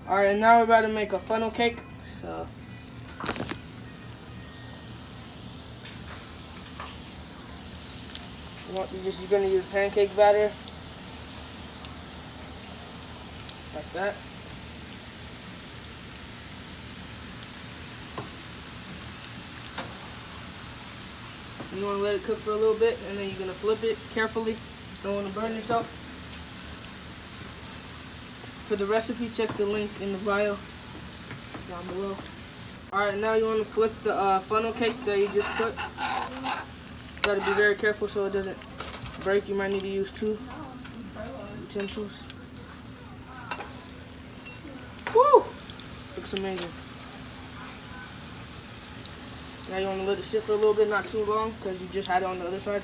Alright, and now we're about to make a funnel cake. So you're gonna use pancake batter. Like that. You want to let it cook for a little bit, and then you're going to flip it carefully. Don't want to burn yourself. For the recipe, check the link in the bio down below. Alright, now you want to flip the funnel cake that you just put. Got to be very careful so it doesn't break. You might need to use 2 utensils. Woo! Looks amazing. Now you want to let it sit for a little bit, not too long, because you just had it on the other side.